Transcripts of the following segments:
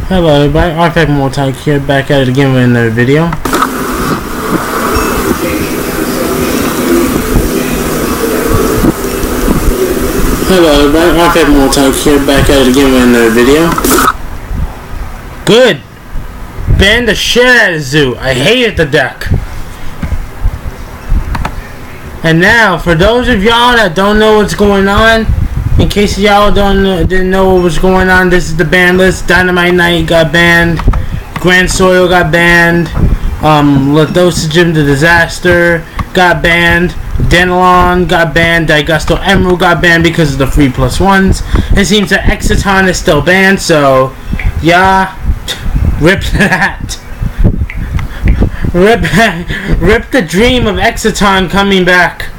Hello everybody, Artifact Multi here, back at it again with another video. Hello everybody, Artifact Multi here, back at it again with another video. Good! Banned the shit out of Zoo. I hated the deck. And now, for those of y'all that don't know what's going on, in case y'all didn't know what was going on, this is the ban list. Dynamite Knight got banned. Grand Soil got banned. Lithosagem the Disaster got banned. Denelon got banned. Digusto Emerald got banned because of the free +1s. It seems that Exiton is still banned, so yeah, rip that. Rip the dream of Exiton coming back.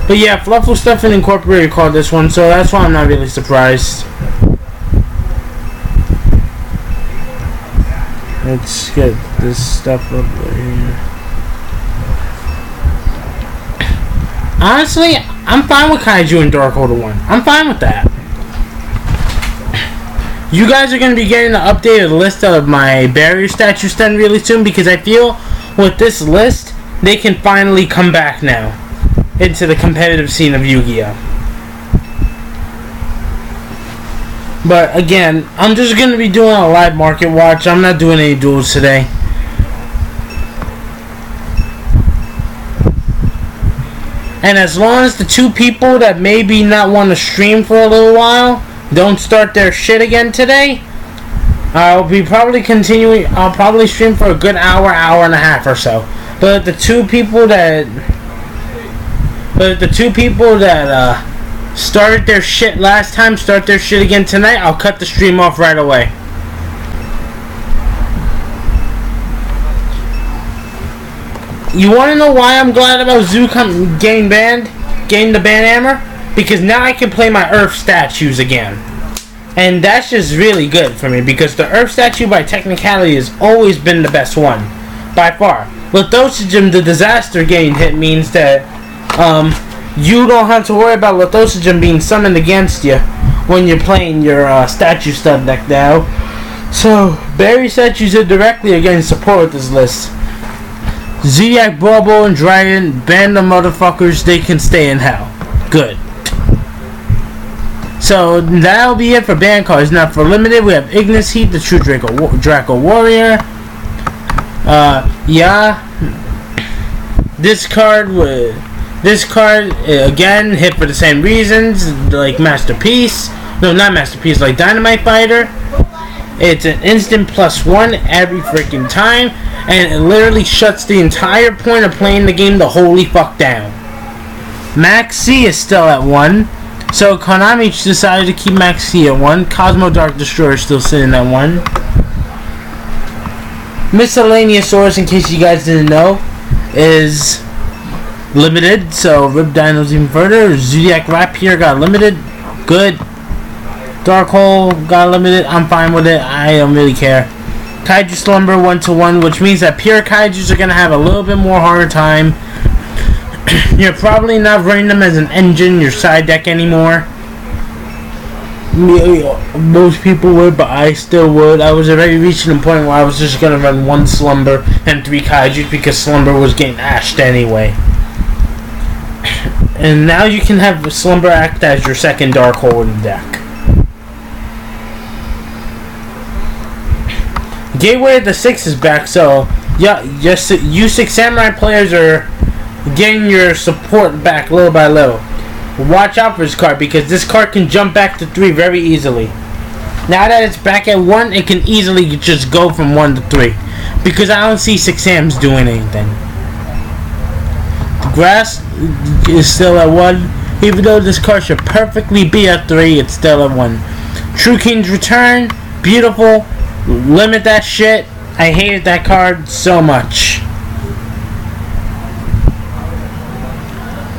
But yeah, Fluffle Stuff and Incorporated called this one, so that's why I'm not really surprised. Let's get this stuff up here. Honestly, I'm fine with Kaiju and Dark Holder 1. I'm fine with that. You guys are going to be getting an updated list of my barrier statues done really soon, because I feel with this list, they can finally come back now into the competitive scene of Yu-Gi-Oh! But again, I'm just going to be doing a live market watch. I'm not doing any duels today. And as long as the two people that maybe not want to stream for a little while don't start their shit again today, I'll be probably continuing. I'll probably stream for a good hour, hour and a half or so. But the two people that started their shit last time start their shit again tonight, I'll cut the stream off right away. You want to know why I'm glad about Zoo getting banned? Getting the ban hammer? Because now I can play my Earth statues again. And that's just really good for me, because the Earth statue by technicality has always been the best one. By far. Lithosagem the Disaster getting hit means that you don't have to worry about Lithosagem being summoned against you when you're playing your statue stud deck now. So, berry statues are directly against support with this list. Zodiac, Bobo, and Dragon, ban the motherfuckers, they can stay in hell. Good. So, that'll be it for ban cards. Now, for limited, we have Ignis Heat, the True Draco Warrior. Yeah. This card, again, hit for the same reasons, like Masterpiece. No, not Masterpiece, like Dynamite Fighter. It's an instant +1 every freaking time, and it literally shuts the entire point of playing the game the holy fuck down. Max C is still at 1, so Konami decided to keep Max C at 1. Cosmo Dark Destroyer is still sitting at 1. Miscellaneous Source, in case you guys didn't know, is limited, so rip dinos even further. Zodiac Rapier got limited. Good. Dark Hole got limited. I'm fine with it. I don't really care. Kaiju Slumber 1-1, which means that pure Kaijus are going to have a little bit more harder time. You're probably not running them as an engine, your side deck anymore. Most people would, but I still would. I was already reaching a point where I was just going to run 1 Slumber and 3 Kaijus because Slumber was getting ashed anyway. And now you can have Slumber act as your second Dark Hole in the deck. Gateway of the 6 is back, so yeah, just you 6 Samurai players are getting your support back little by little. Watch out for this card, because this card can jump back to 3 very easily. Now that it's back at 1, it can easily just go from 1 to 3, because I don't see 6 Sams doing anything. The Grass is still at 1, even though this card should perfectly be at 3, it's still at 1. True King's Return, beautiful. Limit that shit. I hated that card so much.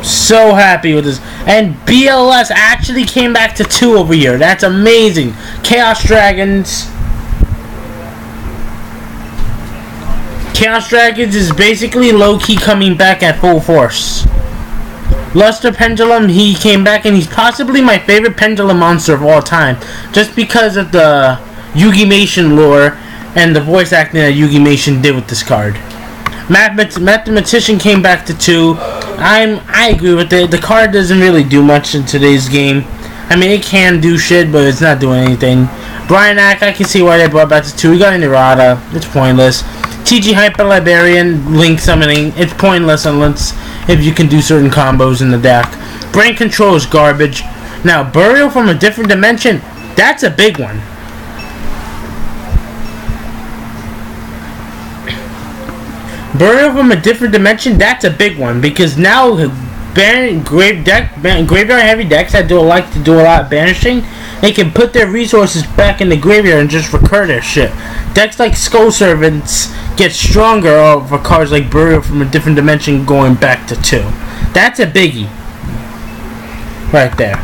So happy with this. And BLS actually came back to 2 over here. That's amazing. Chaos Dragons. Chaos Dragons is basically low-key coming back at full force. Luster Pendulum, he came back, and he's possibly my favorite Pendulum monster of all time, just because of the Yu-Gi-Mation lore and the voice acting that Yu-Gi-Mation did with this card. Mathematician came back to 2. I agree with it. The card doesn't really do much in today's game. I mean, it can do shit, but it's not doing anything. Brian Ack, I can see why they brought back to 2. We got an errata. It's pointless. TG Hyper Librarian, Link Summoning. It's pointless unless if you can do certain combos in the deck. Brain Control is garbage. Now, Burial from a Different Dimension, that's a big one. Burial from a Different Dimension, that's a big one, because now graveyard heavy decks that like to do a lot of banishing, they can put their resources back in the graveyard and just recur their shit. Decks like Skull Servants get stronger over cards like Burial from a Different Dimension going back to 2. That's a biggie. Right there.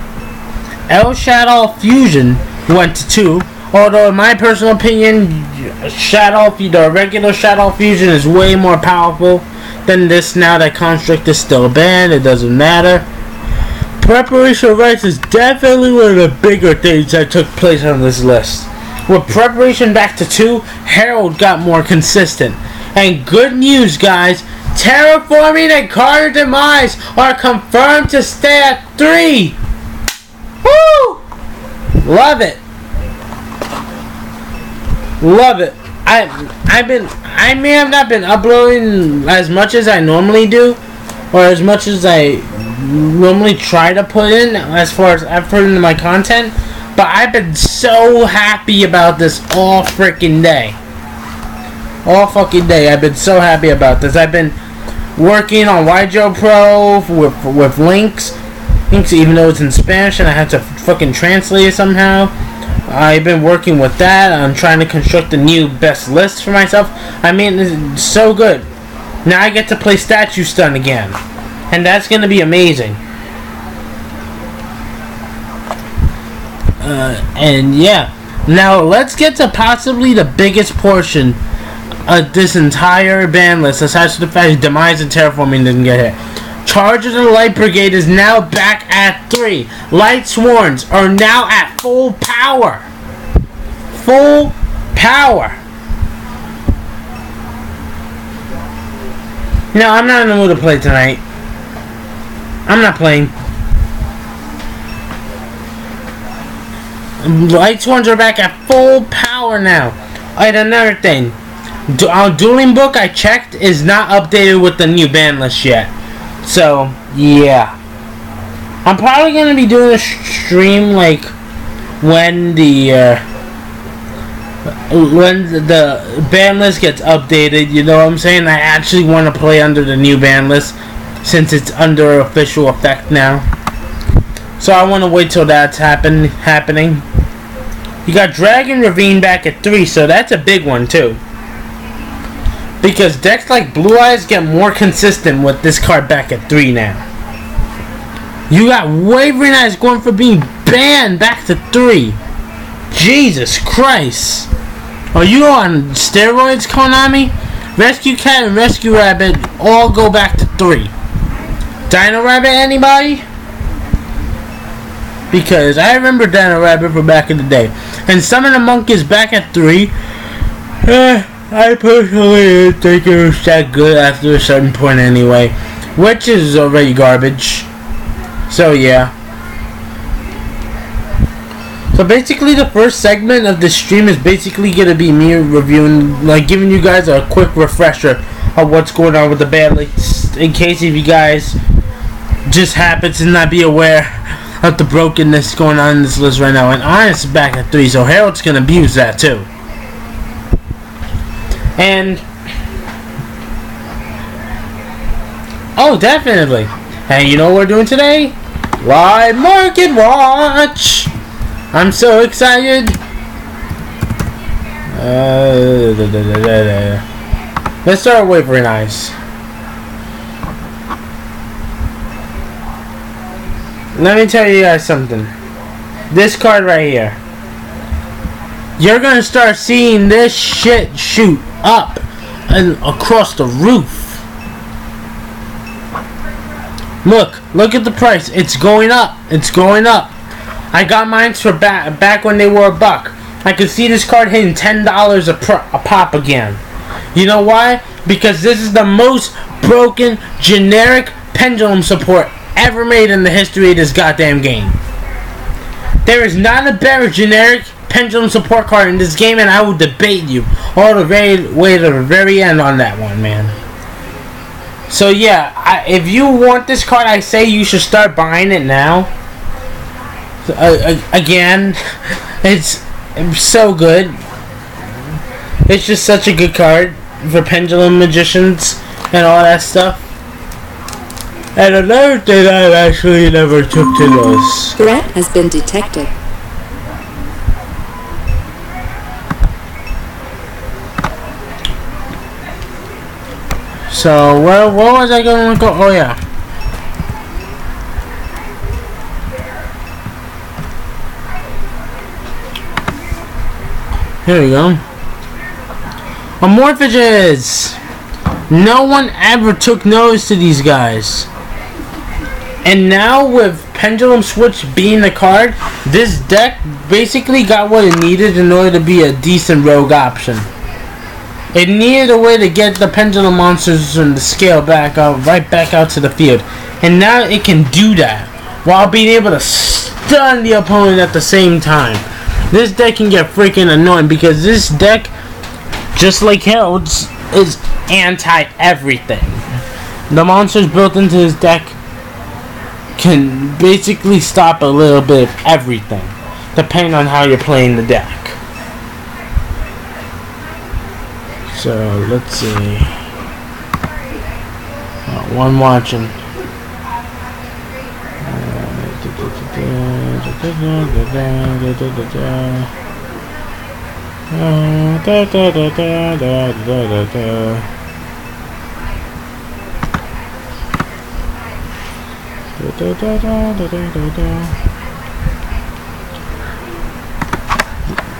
El Shadow Fusion went to 2. Although, in my personal opinion, the regular Shadow Fusion is way more powerful than this. Now that Construct is still banned, it doesn't matter. Preparation Rites is definitely one of the bigger things that took place on this list. With Preparation back to 2, Herald got more consistent. And good news, guys, Terraforming and Carter Demise are confirmed to stay at 3. Woo! Love it. Love it. I may have not been uploading as much as I normally do, or as much as I normally try to put in as far as effort into my content, but I've been so happy about this all freaking day. All fucking day. I've been so happy about this. I've been working on YJO Pro with links, even though it's in Spanish and I have to fucking translate it somehow. I've been working with that. I'm trying to construct a new best list for myself. I mean, it's so good. Now I get to play Statue Stun again, and that's going to be amazing. And yeah, now let's get to possibly the biggest portion of this entire ban list, aside from the fact that Demise and Terraforming didn't get hit. Chargers of the Light Brigade is now back at 3. Light Sworns are now at full power. Full power. No, I'm not in the mood to play tonight. I'm not playing. Light Sworns are back at full power now. Alright, another thing. DuelingBook, I checked, is not updated with the new ban list yet. So, yeah. I'm probably going to be doing a stream, like, when the ban list gets updated, you know what I'm saying? I actually want to play under the new ban list, since it's under official effect now. So I want to wait till that's happening. You got Dragon Ravine back at 3, so that's a big one, too. Because decks like Blue Eyes get more consistent with this card back at 3 now. You got Wavering Eyes going for being banned back to 3. Jesus Christ. Are you on steroids, Konami? Rescue Cat and Rescue Rabbit all go back to 3. Dino Rabbit, anybody? Because I remember Dino Rabbit from back in the day. And Summon a Monk is back at 3. I personally didn't think it was that good after a certain point anyway, which is already garbage. So yeah. So basically the first segment of the stream is basically going to be me reviewing, like giving you guys a quick refresher of what's going on with the band, like, in case if you guys just happen to not be aware of the brokenness going on in this list right now. And Honest is back at 3, so Harold's going to abuse that too. And oh, definitely. And you know what we're doing today? Live Market Watch. I'm so excited. Let's start with Wavering Eyes. Let me tell you guys something. This card right here. You're gonna start seeing this shit shoot up across the roof. Look at the price. It's going up. It's going up. I got mine for back when they were $1. I could see this card hitting $10 a pop again. You know why? Because this is the most broken generic pendulum support ever made in the history of this goddamn game. There is not a better generic pendulum support card in this game, and I will debate you all the way to the very end on that one, man. So yeah, if you want this card, I say you should start buying it now. Again, it's so good. It's just such a good card for pendulum magicians and all that stuff. And another thing I actually never took to this. Threat has been detected. So, what was I going to go? Oh, yeah. Here we go. Amorphages! No one ever took notice to these guys. And now with Pendulum Switch being the card, this deck basically got what it needed in order to be a decent rogue option. It needed a way to get the pendulum monsters and the scale back out, right back out to the field. And now it can do that while being able to stun the opponent at the same time. This deck can get freaking annoying because this deck, just like Herald's, is anti-everything. The monsters built into this deck can basically stop a little bit of everything, depending on how you're playing the deck. So, let's see. One watching.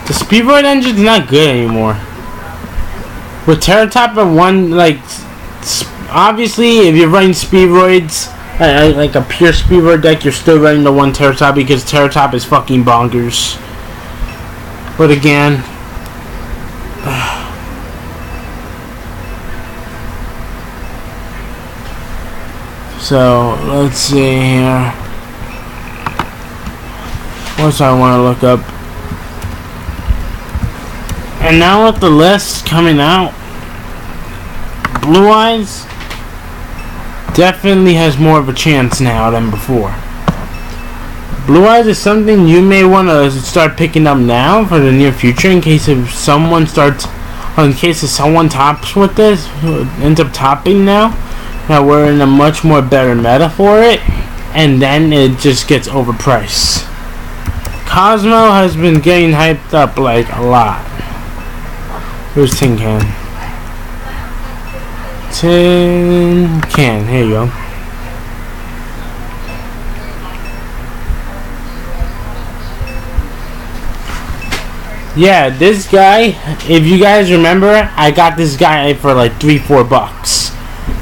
The Speedroid engine's not good anymore. With Terratop and one, like, obviously if you're running Speedroids, like a pure Speedroid deck, you're still running the one Terratop because Terratop is fucking bonkers. But again, so let's see here. What do I want to look up? And now with the list coming out, Blue Eyes definitely has more of a chance now than before. Blue Eyes is something you may want to start picking up now for the near future in case if someone starts, or in case if someone tops with this, ends up topping now. Now we're in a much more better meta for it, and then it just gets overpriced. Cosmo has been getting hyped up like a lot. Where's Tin Can? Tin Can, here you go. Yeah, this guy, if you guys remember, I got this guy for like $3-4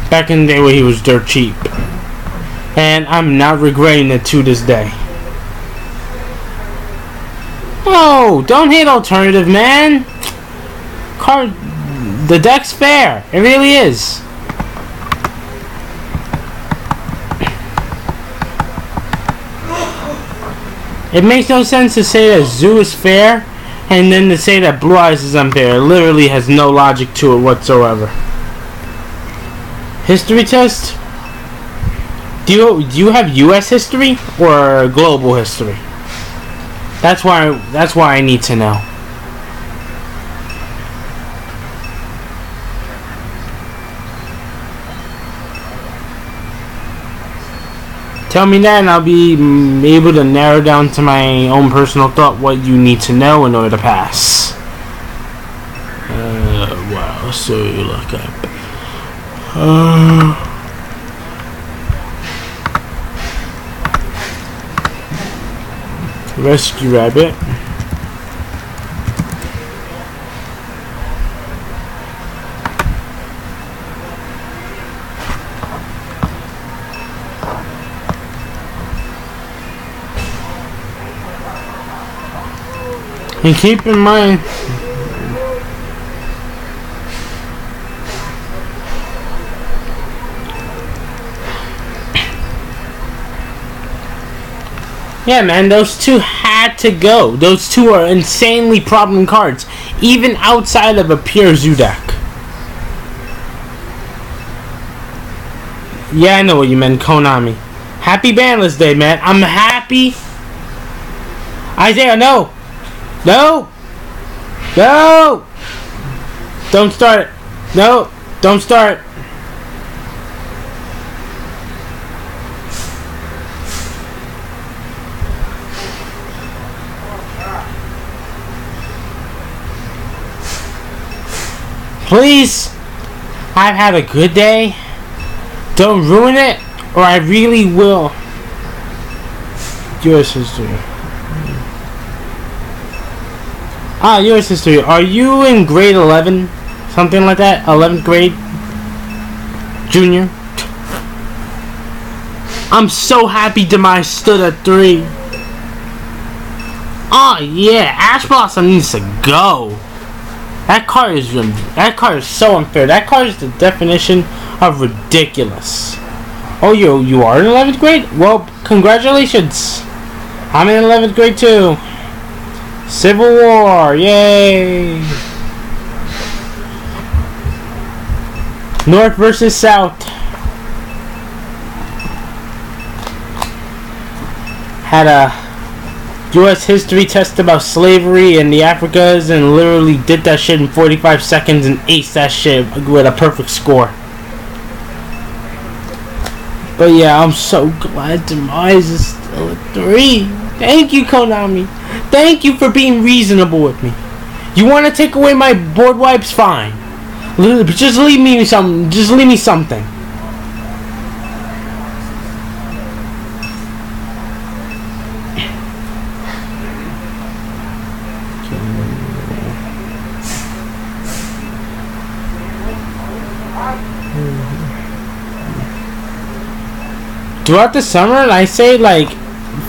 back in the day when he was dirt cheap. And I'm not regretting it to this day. Oh, don't hate alternative, man. The deck's fair. It really is. It makes no sense to say that Zoo is fair and then to say that Blue Eyes is unfair. It literally has no logic to it whatsoever. History test? Do you have US history or global history? That's why I need to know. Tell me that and I'll be able to narrow down to my own personal thought what you need to know in order to pass. Wow, so you look up. Rescue Rabbit. And keep in mind, yeah, man, those two had to go. Those two are insanely problem cards, even outside of a pure zoo deck. Yeah, I know what you meant, Konami. Happy Bandless Day, man. I'm happy. Isaiah, no! No! No! Don't start it. No! Don't start it. Please! I've had a good day. Don't ruin it, or I really will. U.S. history. Ah, U.S. history. Are you in grade 11? Something like that? 11th grade? Junior? I'm so happy Demise stood at 3. Oh yeah, Ash Blossom needs to go. That card is so unfair. That card is the definition of ridiculous. Oh, you are in 11th grade? Well, congratulations. I'm in 11th grade too. Civil War, yay! North versus South. Had a U.S. history test about slavery in the Africas and literally did that shit in 45 seconds and aced that shit with a perfect score. But yeah, I'm so glad Demise is still at 3. Thank you, Konami. Thank you for being reasonable with me. You want to take away my board wipes? Fine. Just leave me some. Just leave me something. Throughout the summer, I say like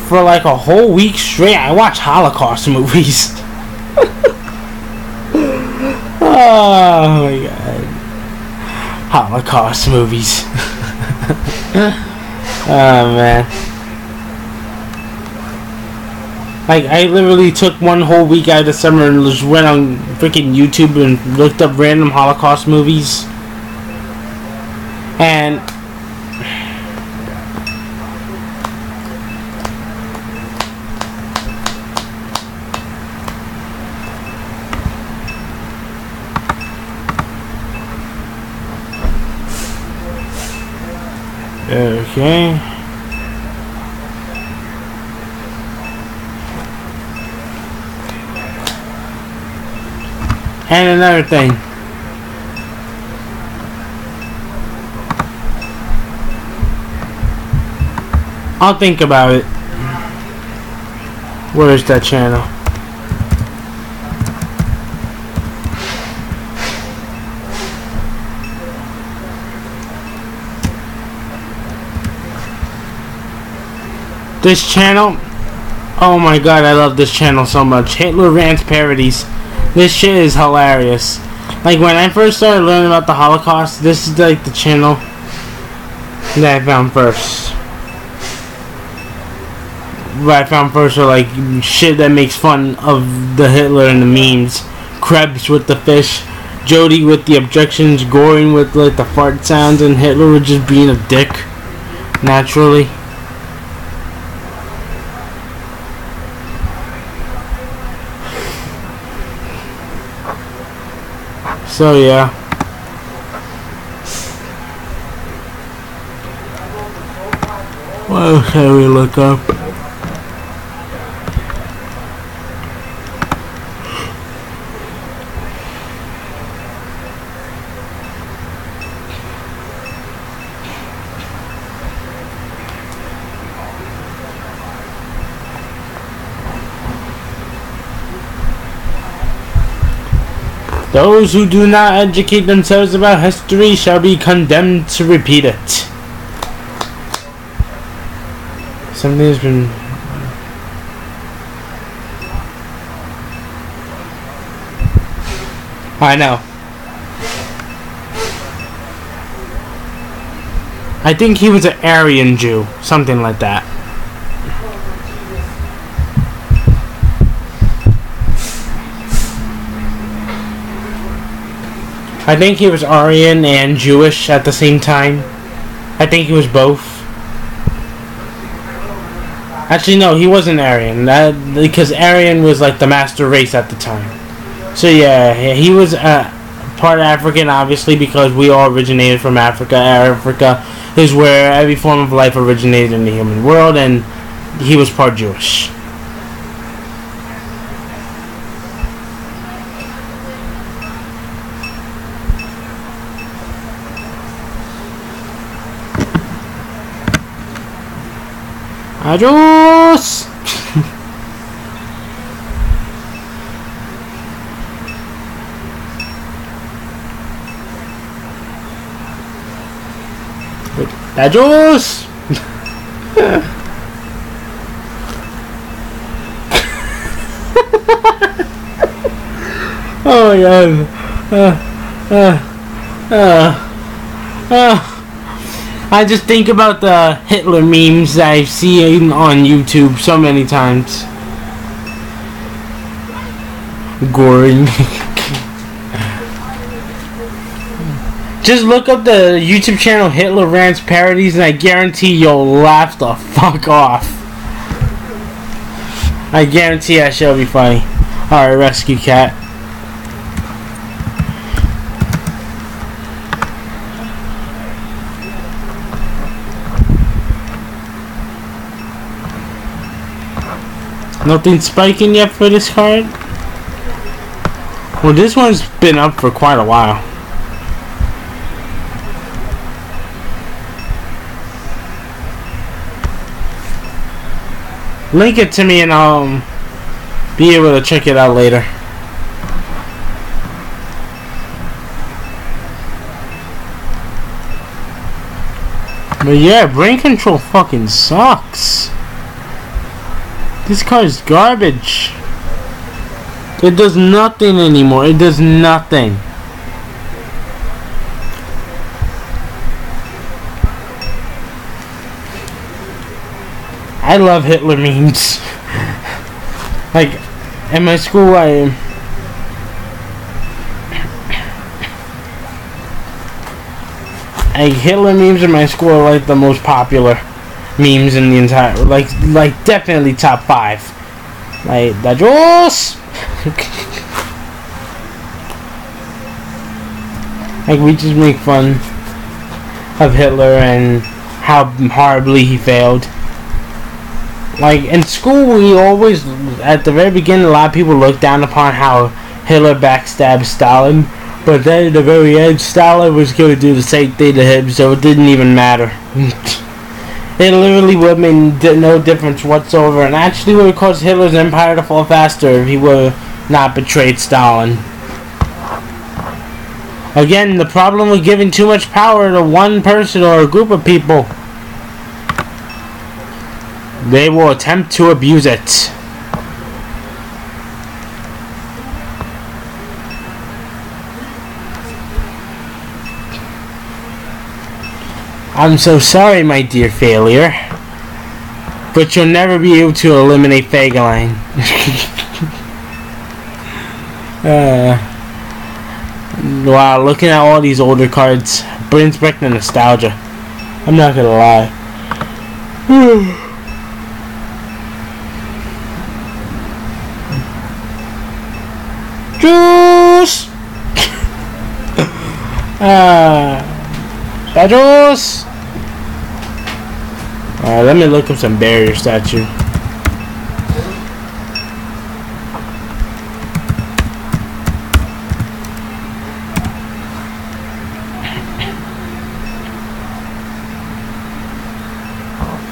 for like a whole week straight, I watch Holocaust movies. Oh my god, Holocaust movies. Oh man, like I literally took one whole week out of the summer and just went on freaking YouTube and looked up random Holocaust movies, and okay. And another thing. I'll think about it. Where is that channel? This channel, oh my god, I love this channel so much. Hitler Rants Parodies. This shit is hilarious. Like when I first started learning about the Holocaust, this is like the channel that I found first. What I found first are like shit that makes fun of the Hitler and the memes. Krebs with the fish, Jody with the objections, Goring with like the fart sounds, and Hitler with just being a dick. Naturally. So yeah. What else can we look up? Those who do not educate themselves about history shall be condemned to repeat it. Something has been... I know. I think he was an Aryan Jew, something like that. I think he was Aryan and Jewish at the same time. I think he was both. Actually, no, he wasn't Aryan. Because Aryan was like the master race at the time. So yeah, he was part African, obviously, because we all originated from Africa. Africa is where every form of life originated in the human world, and he was part Jewish. Adios! Adios! Oh my god. I just think about the Hitler memes that I've seen on YouTube so many times. Goring. Just look up the YouTube channel Hitler Rants Parodies and I guarantee you'll laugh the fuck off. I guarantee that shit'll be funny. Alright, rescue cat. Nothing spiking yet for this card? Well, this one's been up for quite a while. Link it to me and I'll be able to check it out later. But yeah, brain control fucking sucks. This card is garbage. It does nothing anymore. It does nothing. I love Hitler memes. Like, in my school, Hitler memes in my school are like the most popular memes in the entire, like definitely top 5. Like the Jaws. Like, we just make fun of Hitler and how horribly he failed. Like, in school, we always, at the very beginning, a lot of people looked down upon how Hitler backstabbed Stalin, but then at the very end, Stalin was going to do the same thing to him, so it didn't even matter. It literally would have made no difference whatsoever, and actually would have caused Hitler's empire to fall faster if he would have not betrayed Stalin. Again, the problem with giving too much power to one person or a group of people, they will attempt to abuse it. I'm so sorry, my dear failure, but you'll never be able to eliminate Fagaline. Wow, looking at all these older cards brings back the nostalgia. I'm not gonna lie. Juice! Juice! Alright, let me look up some barrier statue.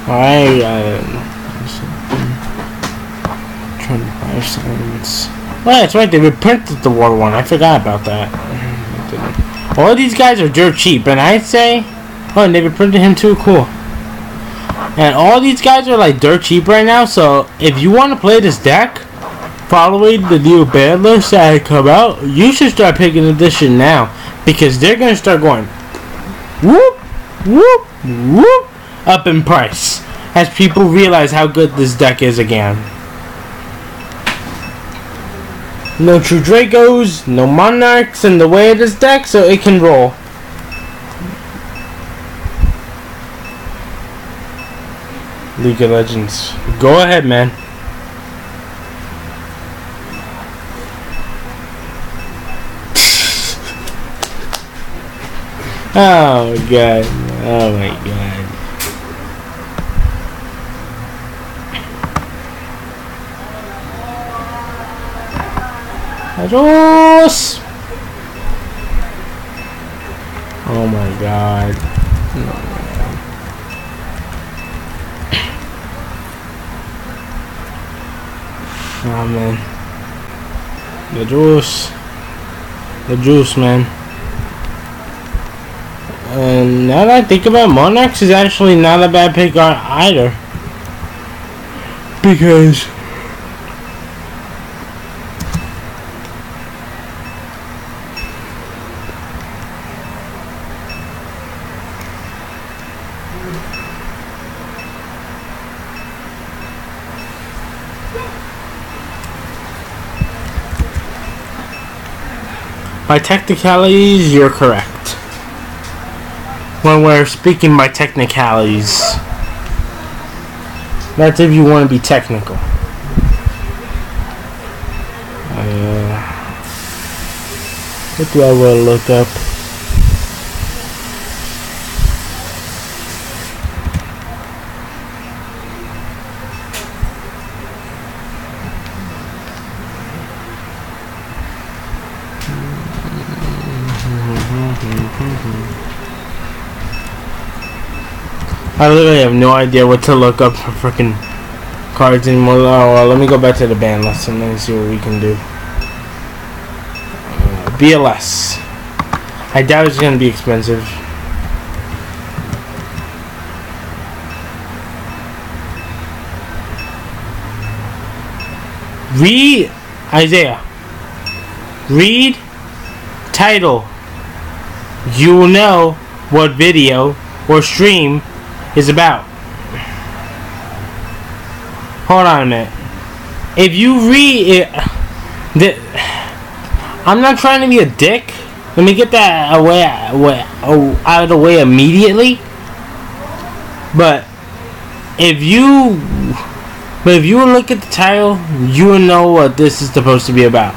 Alright, 25 cents. Oh, that's right, they reprinted the war one. I forgot about that. All these guys are dirt cheap, and I'd say... Oh, and they reprinted him too, cool. And all these guys are like dirt cheap right now, so if you want to play this deck, following the new ban list that come out, you should start picking edition now, because they're gonna start going whoop, whoop, whoop up in price as people realize how good this deck is again. No true Dracos, no Monarchs in the way of this deck, so it can roll. League of Legends. Go ahead, man. Oh my god. Oh my god. Adios! Oh my god. Oh man. The juice. The juice, man. And now that I think about it, Monarchs is actually not a bad pick either. Because by technicalities, you're correct. When we're speaking by technicalities, that's if you want to be technical. What do I want to look up? I literally have no idea what to look up for freaking cards anymore. Oh, well, let me go back to the ban list and then see what we can do. BLS. I doubt it's going to be expensive. Read, Isaiah. Read title. You will know what video or stream is about. Hold on a minute. If you read it, I'm not trying to be a dick. Let me get that out of the way immediately. But if you look at the title, you will know what this is supposed to be about.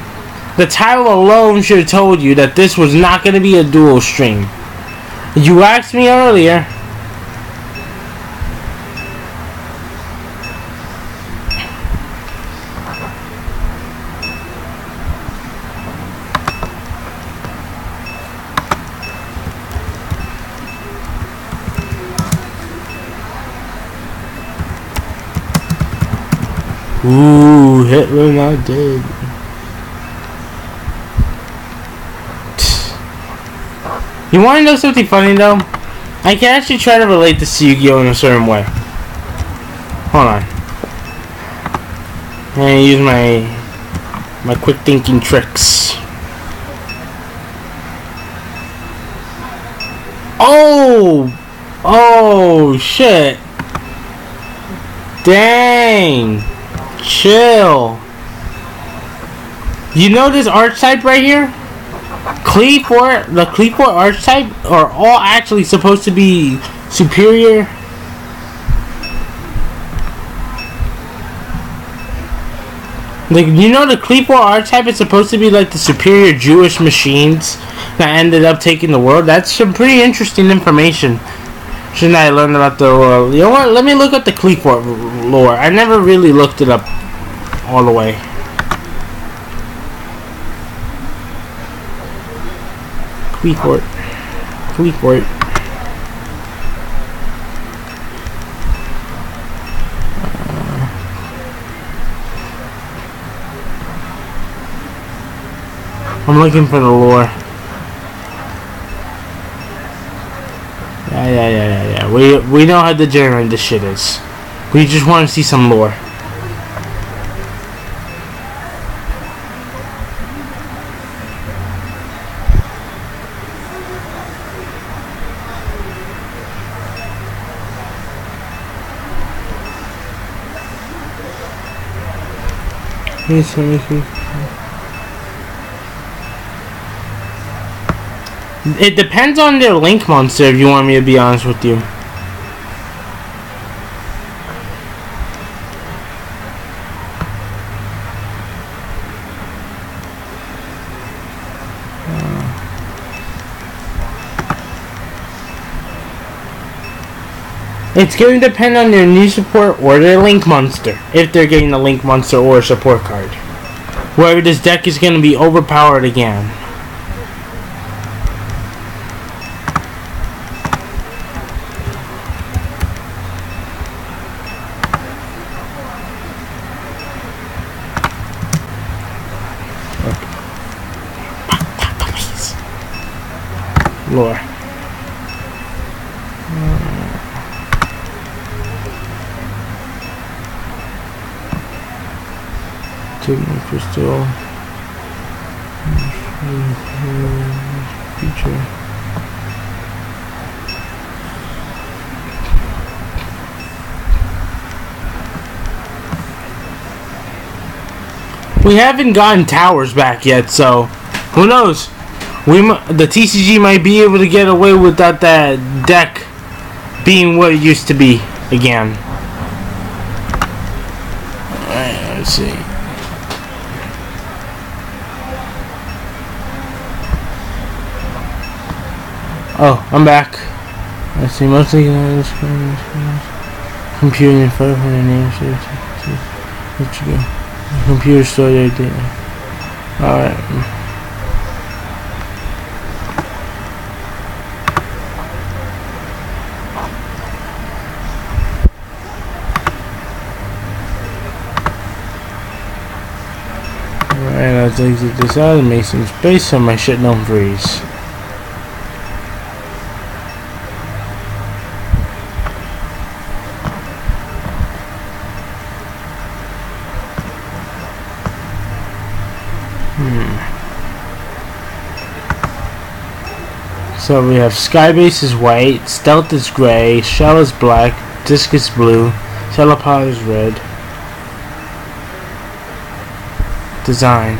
The title alone should have told you that this was not going to be a dual stream. You asked me earlier. Ooh, Hitler not dead. You want to know something funny though? I can actually try to relate this to Yu-Gi-Oh in a certain way. Hold on. I'm gonna use my quick thinking tricks. Oh shit. Dang. Chill. You know this archetype right here? The Cleveland archetype are all actually supposed to be superior. Like, you know, the Cleveland archetype is supposed to be like the superior Jewish machines that ended up taking the world. That's some pretty interesting information. Shouldn't I learn about the you know what? Let me look at the Cleveland lore. I never really looked it up all the way. Cleveland. I'm looking for the lore. Yeah. We know how degenerate this shit is. We just want to see some lore. It depends on their link monster, if you want me to be honest with you. It's going to depend on their new support or their link monster, if they're getting a link monster or a support card. Whether this deck is going to be overpowered again. Lore. Take my crystal. Feature. We haven't gotten towers back yet, so who knows? The TCG might be able to get away without that deck being what it used to be again. Alright, let's see. Oh, I'm back. Let's see, mostly computer 500 names. Let's go. Computer store their data. Alright. Alright, let's exit this out and make some space so my shit don't freeze. So we have Skybase is white, Stealth is gray, Shell is black, Disc is blue, Telepod is red. Design.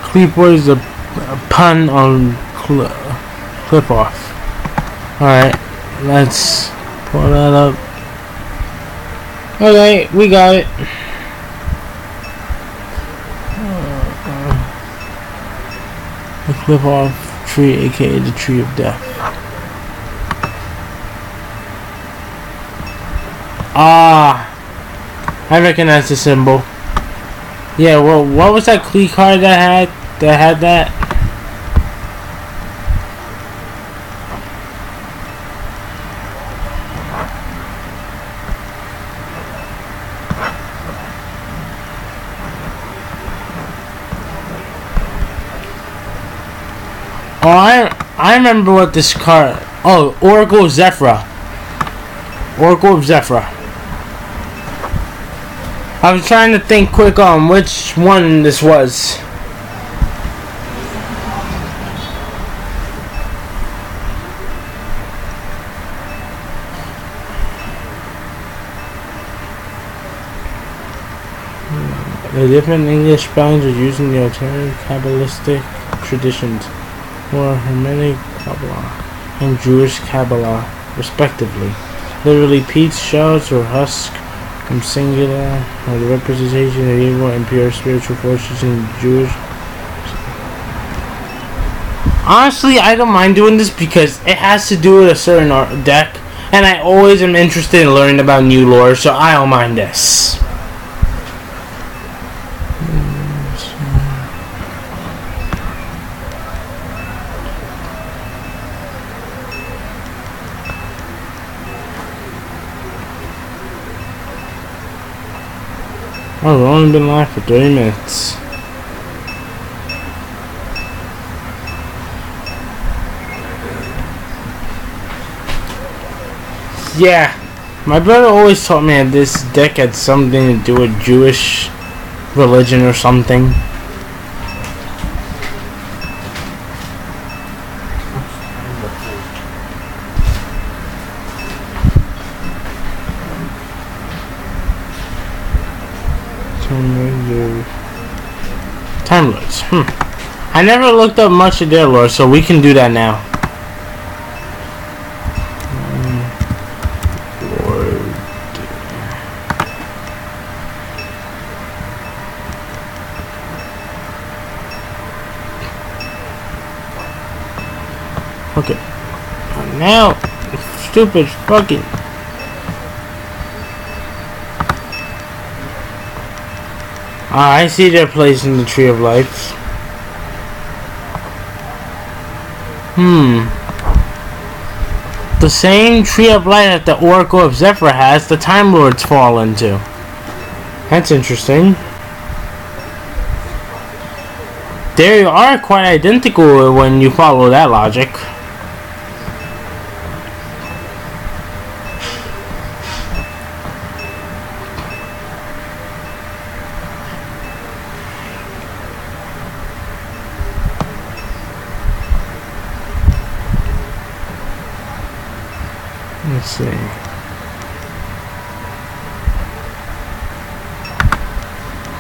Clipboard is a pun on clip off. Alright, let's pull that up. Okay, we got it. The clip off tree, aka the tree of death. I recognize the symbol. Yeah, well, what was that Klee card that had that? Oh, I remember what this card. Oh, Oracle of Zephyra. Oracle of Zephyra. I was trying to think quick on which one this was. The different English spellings are used in the alternative Kabbalistic traditions, or Hermetic Kabbalah and Jewish Kabbalah, respectively. Literally, peats, shells, or husk from singular, or the representation of evil and pure spiritual forces in Jewish. Honestly, I don't mind doing this because it has to do with a certain deck, and I always am interested in learning about new lore, so I don't mind this. Oh, we've only been live for 30 minutes. Yeah, my brother always taught me that this deck had something to do with Jewish religion or something. Time Lords. I never looked up much of their lore, so we can do that now. Okay. Now, stupid fucking. I see their place in the Tree of Life. The same Tree of Life that the Oracle of Zephyr has, the Time Lords fall into. That's interesting. They are quite identical when you follow that logic. Let's see.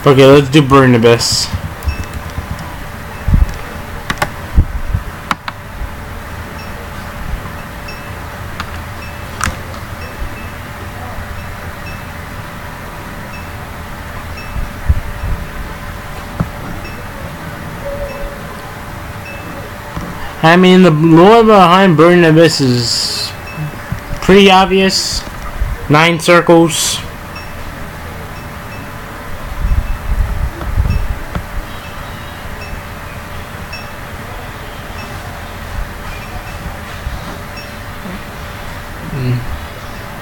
Okay, let's do Burn Abyss. I mean, the lore behind Burn Abyss is pretty obvious. 9 circles.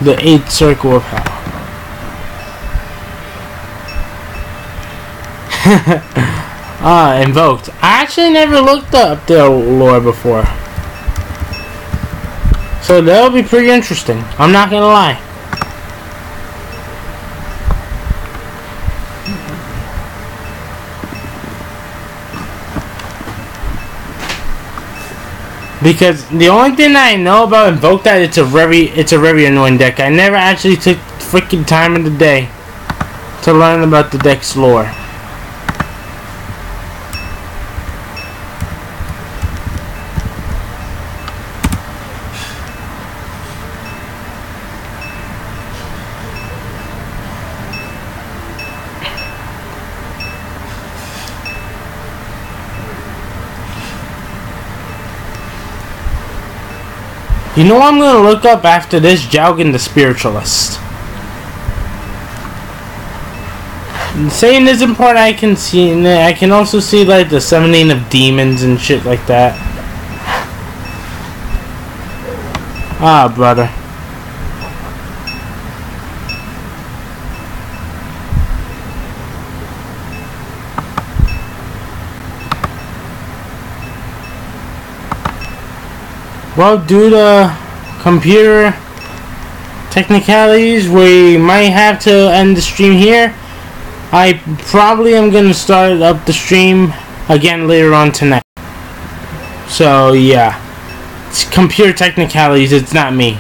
The 8th circle of hell. Invoked. I actually never looked up their lore before. So that'll be pretty interesting. I'm not gonna lie. Because the only thing that I know about Invoke that it's a very annoying deck. I never actually took freaking time of the day to learn about the deck's lore. You know what I'm going to look up after this? Jaugen the Spiritualist. Saying this important, I can see. I can also see like the summoning of demons and shit like that. Ah, brother. Well, due to computer technicalities, we might have to end the stream here. I probably am going to start up the stream again later on tonight. So, yeah. It's computer technicalities, it's not me.